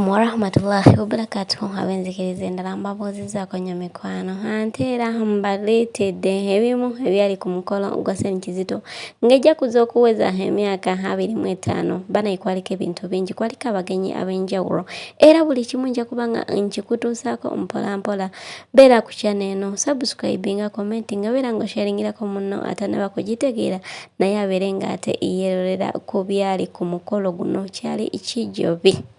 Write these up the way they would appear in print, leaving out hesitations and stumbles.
Assalamu warahmatullahi wabarakatuh. Abenzi endala mbabuuziza kwenye mikwano ate era mbaleetedde ebimu ebyali ku mukolo gwa Ssenyonyi Kizito ng'ejja kuza okuweza emyaka 25. Bana kwaliko ebintu bingi, kwaliko abagenyi ab'enjawulo era buli kimu nja kuba nga nkikutuusaako mpola. Beera ku channel eno, subscribinga, commentinga, beera ng'osharingirako munno atanaba kugitegeera naye abeere ng'ate yeerolera ku byali ku mukolo guno. Kyali kijjobi.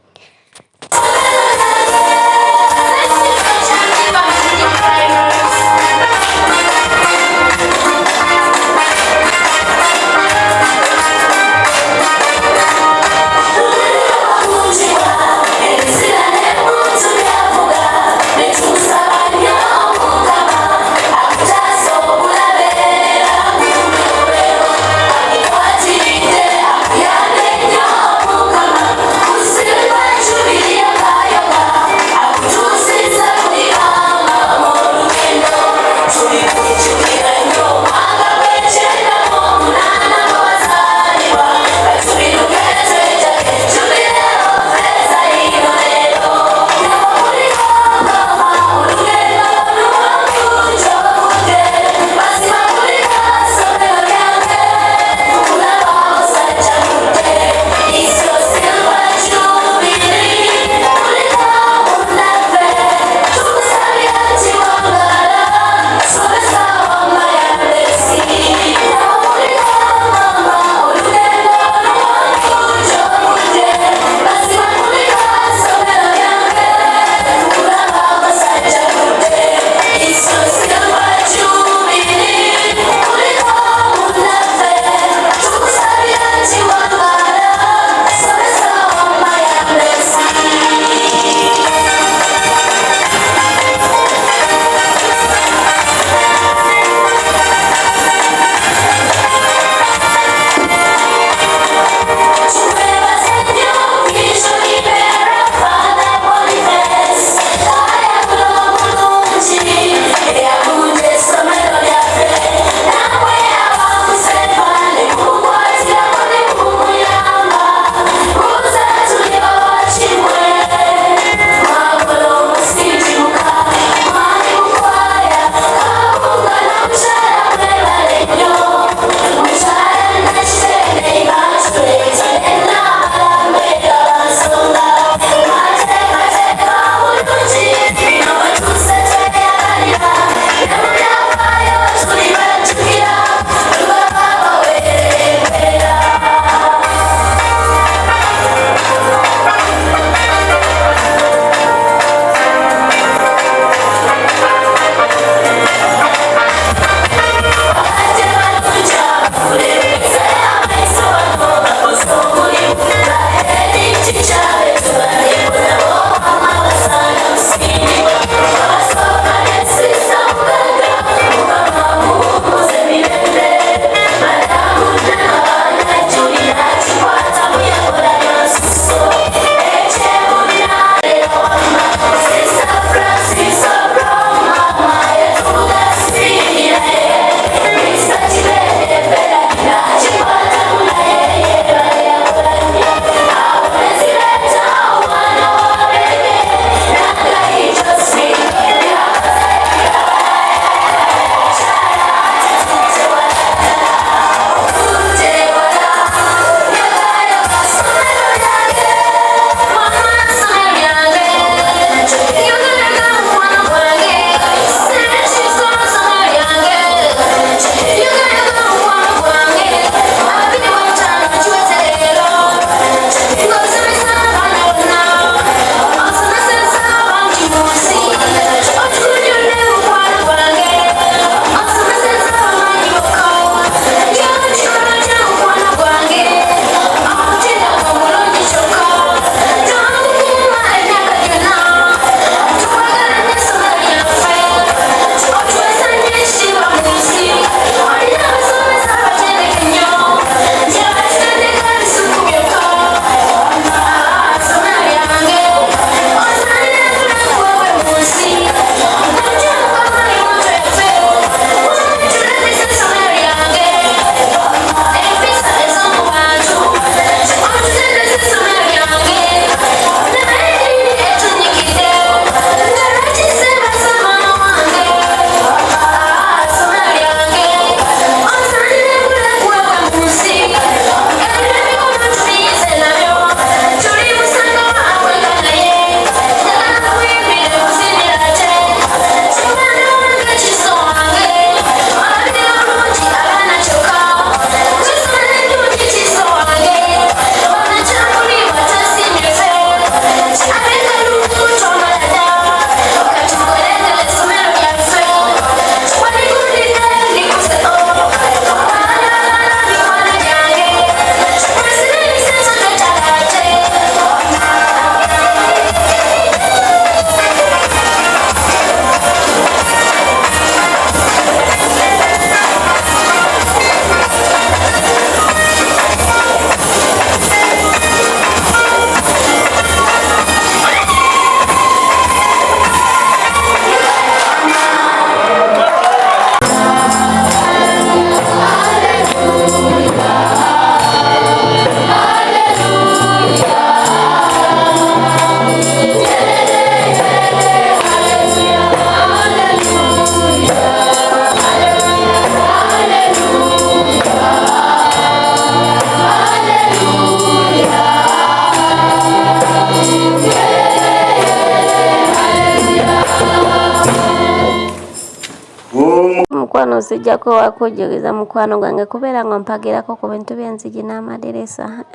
Mukwano sijjako wakujjukiza mukwano gwange kubeera nga mpagirako ku bintu by'enzigi n'amadirisa.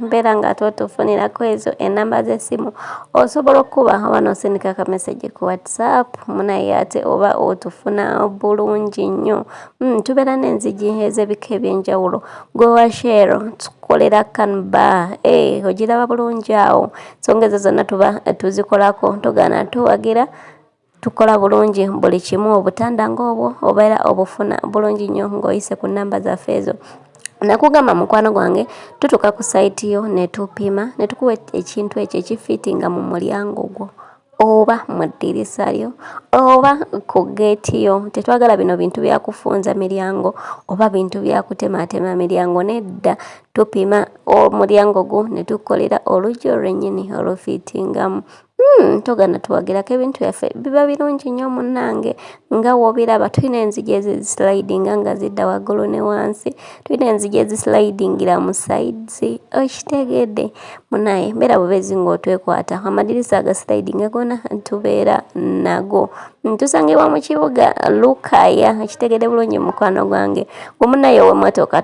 Mbeera nga ate otufunirako ezo ennamba z'essimu osobola okuba oba n'osindika ka message ku WhatsApp munaye ate oba otufuna bulungi nnyo. Tubeera n'enzigi ez'ebika eby'enjawulo gwe wa Shell tukolera Canva ogiraba bulungi awo nsonga ezo zonna tuba tuzikolako togaana tuwagira tukola bulungi buli kimu obutanda ng'obwo obeera obufuna bulungi nnyo ng'oyise ku nnamba zaffe ezo. Nakugamba mukwano gwange tutuuka ku sayiti yo ne tupima ne tukuwa ekintu ekyo ekifiitinga mu mulyango gwo oba mu ddirisa lyo oba ku geeti yo. Tetwagala bino bintu byakufunza miryango oba bintu byakutemaatema miryango, nedda. Tupima omulyango gwo ne tukolera oluggi olwennyini olufiitingamu. Togaana tuwagirako ebintu byaffe biba birungi nnyo munnange nga w'obiraba. Tulina enzigi ezislidinga nga zidda waggulu ne wansi, tulina enzigi ezislidingira mu sides, okitegedde munaye mbeera bubezi ng'otwekwata. Amadirisa agaslidinga gonna tubeera nago. Tusangibwa mu kibuga Lukaya, ekitegedde bulungi mukwano gwange. Gwe munaye ow'emmotoka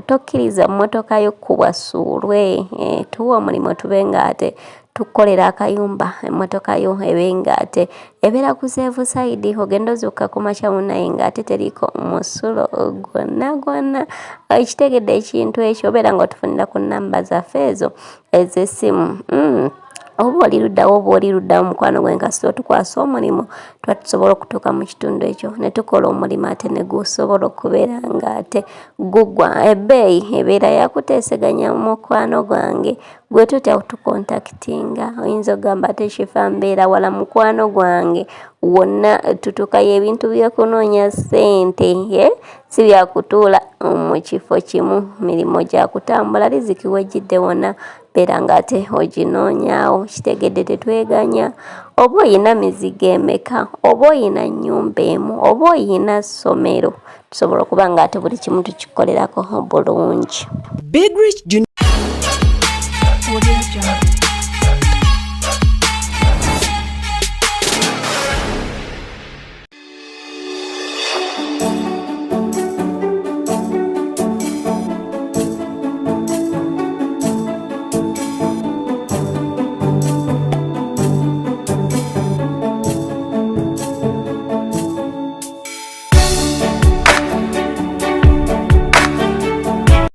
tokkiriza mmotoka yo kubwasuulwe, tuwa omulimu tube ng'ate tukolera akayumba emmotoka yo ebe ng'ate ebeera ku seefu sayidi. Ogenda ozukka ku makya munaye ng'ate teriko musulo gwonna. Ekitegedde ekintu ekyo obeera ng'otufunira ku nnamba zaffe ezo ez'essimu. Oba oli luddawo oba oli luddawo mukwano gwange kasita otukwasa omulimu tuba tusobola okutuuka mu kitundu ekyo ne tukola omulimu ate ne gusobola okubeera ng'ate gugwa. Ebbeeyi ebeera yakuteeseganya mukwano gwange. Gwe tutya tukontakitinga oyinza okugamba ate kifa mbeera wala mukwano gwange wonna tutuukayo ebintu by'okunoonya ssente si byakutuula mu kifo kimu, mirimu gya kutambula. Riziki wejjidde wonna beera ng'ate oginoonyaawo. Kitegedde tetweganya oba oyina mizigo emeka oba oyina nnyumba emu oba oyina ssomero tusobola okuba ng'ate buli kimu tukikolerako bulungi.